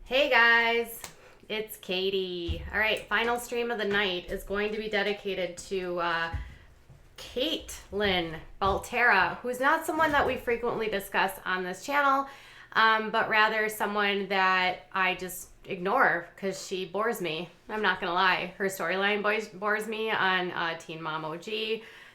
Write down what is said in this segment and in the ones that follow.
Hey guys, it's Katie. All right, final stream of the night is going to be dedicated to Catelynn Baltierra, who's not someone that we frequently discuss on this channel, but rather someone that I just ignore because she bores me. I'm not gonna lie. Her storyline bores me on Teen Mom OG.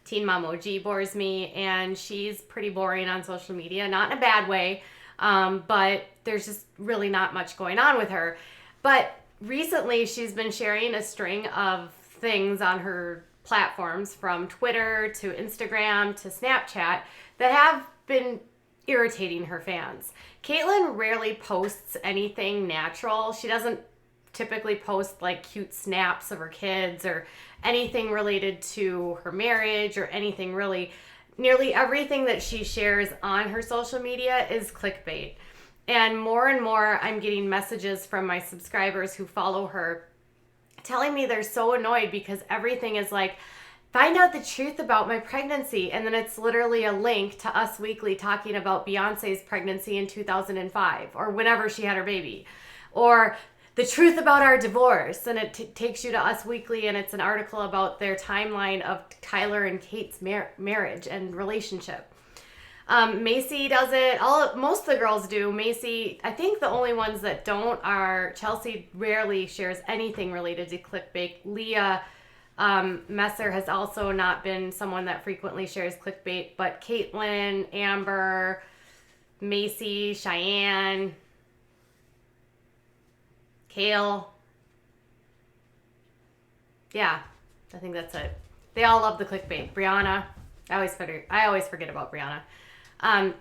Teen Mom OG bores me, and she's pretty boring on social media, not in a bad way. But there's just really not much going on with her. But recently, she's been sharing a string of things on her platforms from Twitter to Instagram to Snapchat that have been irritating her fans. Catelynn rarely posts anything natural. She doesn't typically post like cute snaps of her kids or anything related to her marriage or anything really. Nearly everything that she shares on her social media is clickbait. And more, I'm getting messages from my subscribers who follow her telling me they're so annoyed because everything is like, find out the truth about my pregnancy. And then it's literally a link to Us Weekly talking about Beyonce's pregnancy in 2005 or whenever she had her baby. Or the truth about our divorce, and it takes you to Us Weekly, and it's an article about their timeline of Tyler and Kate's marriage and relationship. Macy does it. Most of the girls do. Macy, I think the only ones that don't are Chelsea. Rarely shares anything related to clickbait. Leah Messer has also not been someone that frequently shares clickbait, but Catelynn, Amber, Macy, Cheyenne, Kale. Yeah, I think that's it. They all love the clickbait. Brianna, I always forget about Brianna. And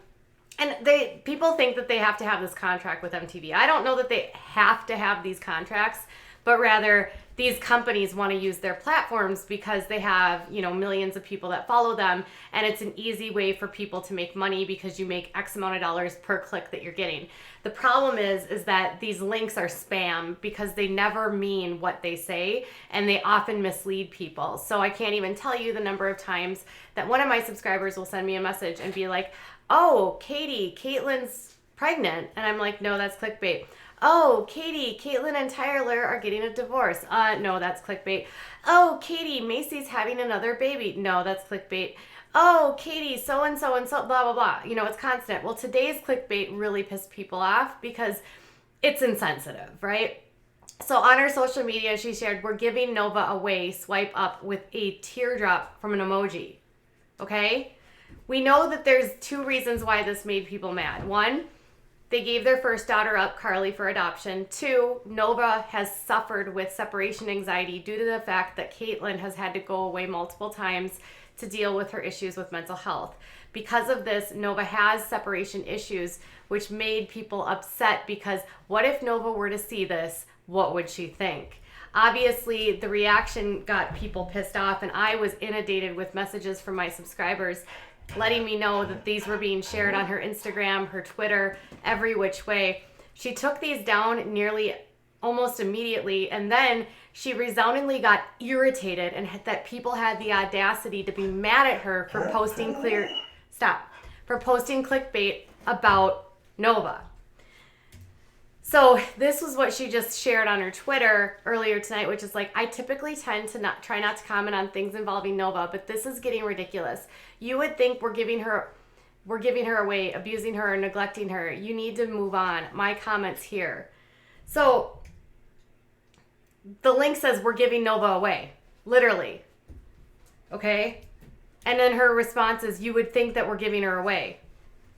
people think that they have to have this contract with MTV. I don't know that they have to have these contracts, but rather these companies want to use their platforms because they have, millions of people that follow them, and it's an easy way for people to make money because you make X amount of dollars per click that you're getting. The problem is that these links are spam because they never mean what they say, and they often mislead people. So I can't even tell you the number of times that one of my subscribers will send me a message and be like, oh, Katie, Caitlynn's pregnant. And I'm like, no, that's clickbait. Oh, Katie, Catelynn and Tyler are getting a divorce. No, that's clickbait. Oh, Katie, Macy's having another baby. No, that's clickbait. Oh, Katie, so-and-so and so, blah, blah, blah. It's constant. Well, today's clickbait really pissed people off because it's insensitive, right? So on her social media, she shared, we're giving Nova away, swipe up with a teardrop from an emoji. Okay? We know that there's two reasons why this made people mad. One, they gave their first daughter up, Carly, for adoption. Two, Nova has suffered with separation anxiety due to the fact that Catelynn has had to go away multiple times to deal with her issues with mental health. Because of this, Nova has separation issues, which made people upset because what if Nova were to see this? What would she think? Obviously, the reaction got people pissed off, and I was inundated with messages from my subscribers letting me know that these were being shared on her Instagram, her Twitter, every which way. She took these down nearly almost immediately, and then she resoundingly got irritated and that people had the audacity to be mad at her for posting clickbait about Nova. So this was what she just shared on her Twitter earlier tonight, which is like, I typically tend to try not to comment on things involving Nova, but this is getting ridiculous. You would think we're giving her away, abusing her, neglecting her. You need to move on. My comments here. So the link says we're giving Nova away, literally. Okay? And then her response is, you would think that we're giving her away.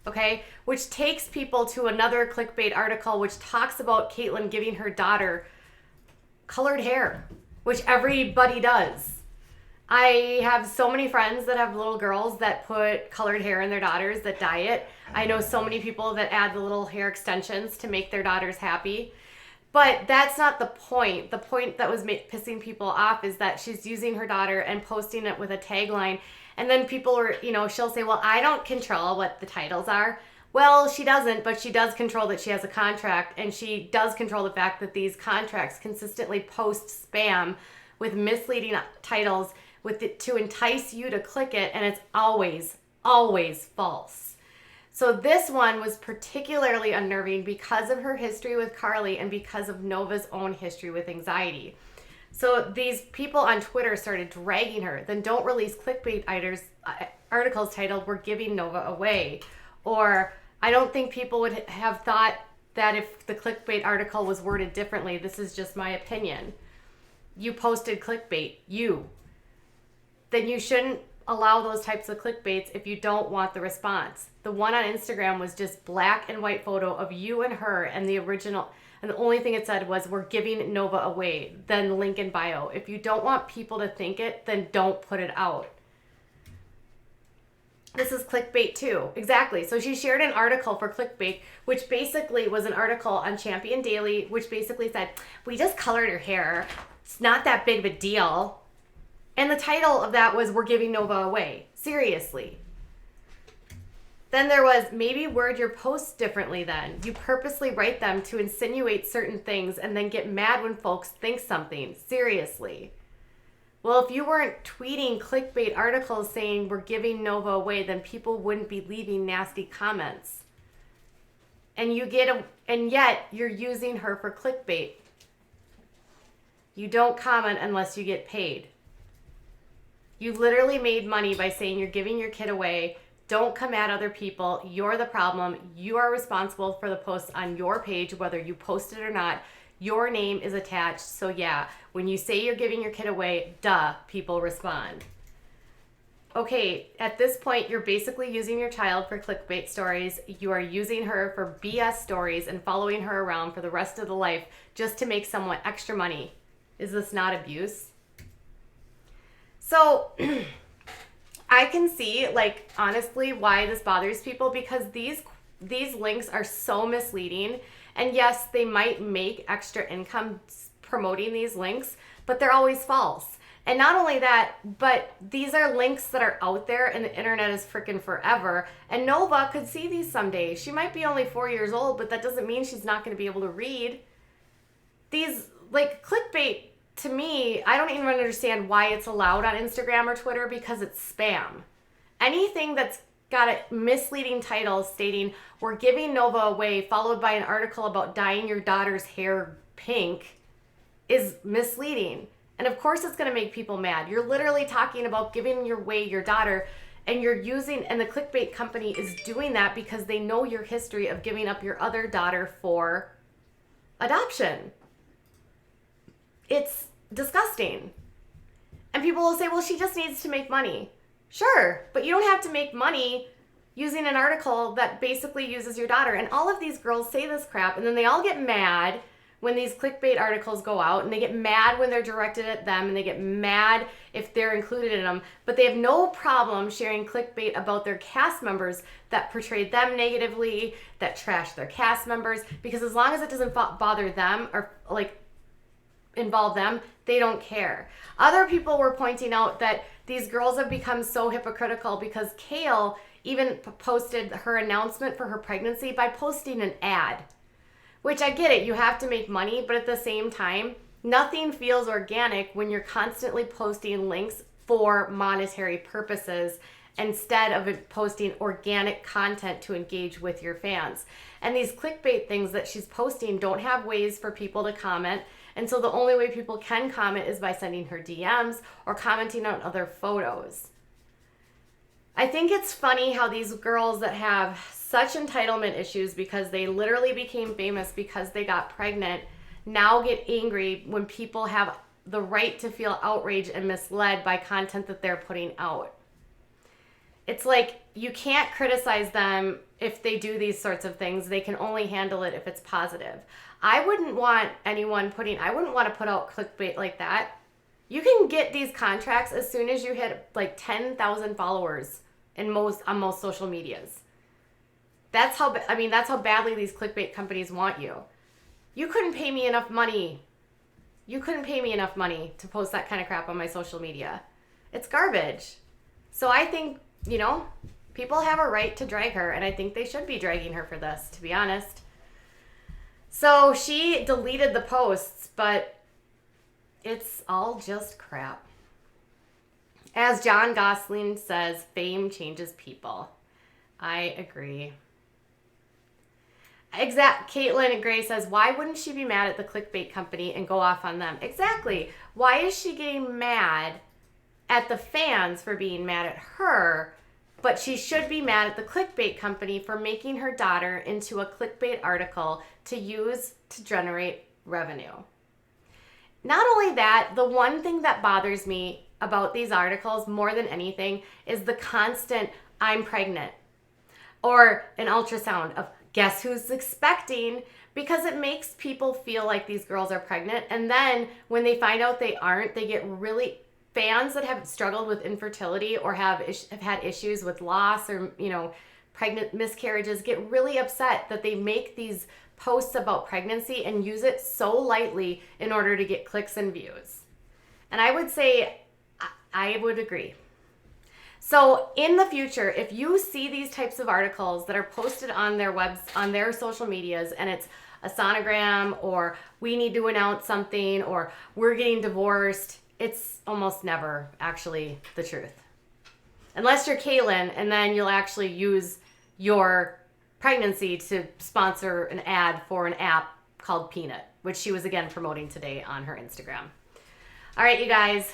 Okay, which takes people to another clickbait article which talks about Catelynn giving her daughter colored hair, which everybody does. I have so many friends that have little girls that put colored hair in their daughters that dye it. I know so many people that add the little hair extensions to make their daughters happy. But that's not the point. The point that was pissing people off is that she's using her daughter and posting it with a tagline. And then people are, she'll say, well, I don't control what the titles are. Well, she doesn't, but she does control that she has a contract, and she does control the fact that these contracts consistently post spam with misleading titles to entice you to click it, and it's always, always false. So this one was particularly unnerving because of her history with Carly and because of Nova's own history with anxiety. So these people on Twitter started dragging her. Then don't release clickbait articles titled "We're giving Nova away," or I don't think people would have thought that if the clickbait article was worded differently. This is just my opinion. You posted clickbait, then you shouldn't allow those types of clickbaits if you don't want the response. The one on Instagram was just black and white photo of you and her, and the original, and the only thing it said was, "We're giving Nova away," then link in bio. If you don't want people to think it, then don't put it out. This is clickbait too. Exactly. So she shared an article for clickbait, which basically was an article on Champion Daily, which basically said, "We just colored her hair. It's not that big of a deal." And the title of that was, "We're giving Nova away." Seriously. Then there was, "Maybe word your posts differently then. You purposely write them to insinuate certain things and then get mad when folks think something." Seriously. Well, if you weren't tweeting clickbait articles saying "We're giving Nova away," then people wouldn't be leaving nasty comments. And yet you're using her for clickbait. You don't comment unless you get paid. You literally made money by saying you're giving your kid away. Don't come at other people. You're the problem. You are responsible for the posts on your page, whether you post it or not. Your name is attached. So yeah, when you say you're giving your kid away, people respond. Okay, at this point, you're basically using your child for clickbait stories. You are using her for BS stories and following her around for the rest of the life just to make someone extra money. Is this not abuse? So I can see, like, honestly, why this bothers people, because these links are so misleading. And yes, they might make extra income promoting these links, but they're always false. And not only that, but these are links that are out there, and the internet is freaking forever. And Nova could see these someday. She might be only 4 years old, but that doesn't mean she's not going to be able to read. These, like, clickbait, to me, I don't even understand why it's allowed on Instagram or Twitter, because it's spam. Anything that's got a misleading title stating "We're giving Nova away," followed by an article about dyeing your daughter's hair pink, is misleading. And of course it's going to make people mad. You're literally talking about giving away your daughter, and and the clickbait company is doing that because they know your history of giving up your other daughter for adoption. It's disgusting. And people will say, "Well, she just needs to make money." Sure, but you don't have to make money using an article that basically uses your daughter. And all of these girls say this crap, and then they all get mad when these clickbait articles go out, and they get mad when they're directed at them, and they get mad if they're included in them. But they have no problem sharing clickbait about their cast members that portrayed them negatively, that trash their cast members, because as long as it doesn't bother them or like involve them, they don't care. Other people were pointing out that these girls have become so hypocritical because Kale even posted her announcement for her pregnancy by posting an ad, which I get it. You have to make money, but at the same time, nothing feels organic when you're constantly posting links for monetary purposes instead of posting organic content to engage with your fans. And these clickbait things that she's posting don't have ways for people to comment. And so the only way people can comment is by sending her DMs or commenting on other photos. I think it's funny how these girls that have such entitlement issues because they literally became famous because they got pregnant now get angry when people have the right to feel outraged and misled by content that they're putting out. It's like you can't criticize them if they do these sorts of things. They can only handle it if it's positive. I wouldn't want to put out clickbait like that. You can get these contracts as soon as you hit like 10,000 followers on most social medias. That's how badly these clickbait companies want you. You couldn't pay me enough money. To post that kind of crap on my social media. It's garbage. So I think, people have a right to drag her, and I think they should be dragging her for this, to be honest. So she deleted the posts, but it's all just crap. As John Gosling says, fame changes people. I agree. Caitlin Gray says, why wouldn't she be mad at the clickbait company and go off on them? Exactly. Why is she getting mad at the fans for being mad at her, but she should be mad at the clickbait company for making her daughter into a clickbait article to use to generate revenue? Not only that, the one thing that bothers me about these articles more than anything is the constant, I'm pregnant, or an ultrasound of guess who's expecting, because it makes people feel like these girls are pregnant. And then when they find out they aren't, they get really, fans that have struggled with infertility or have had issues with loss or, pregnant miscarriages get really upset that they make these posts about pregnancy and use it so lightly in order to get clicks and views. And I would say, I would agree. So in the future, if you see these types of articles that are posted on their on their social medias, and it's a sonogram, or we need to announce something, or we're getting divorced, it's almost never actually the truth. Unless you're Catelynn, and then you'll actually use your pregnancy to sponsor an ad for an app called Peanut, which she was again promoting today on her Instagram. All right, you guys,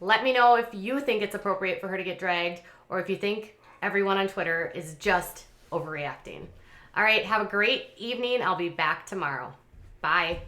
let me know if you think it's appropriate for her to get dragged, or if you think everyone on Twitter is just overreacting. All right, have a great evening. I'll be back tomorrow. Bye.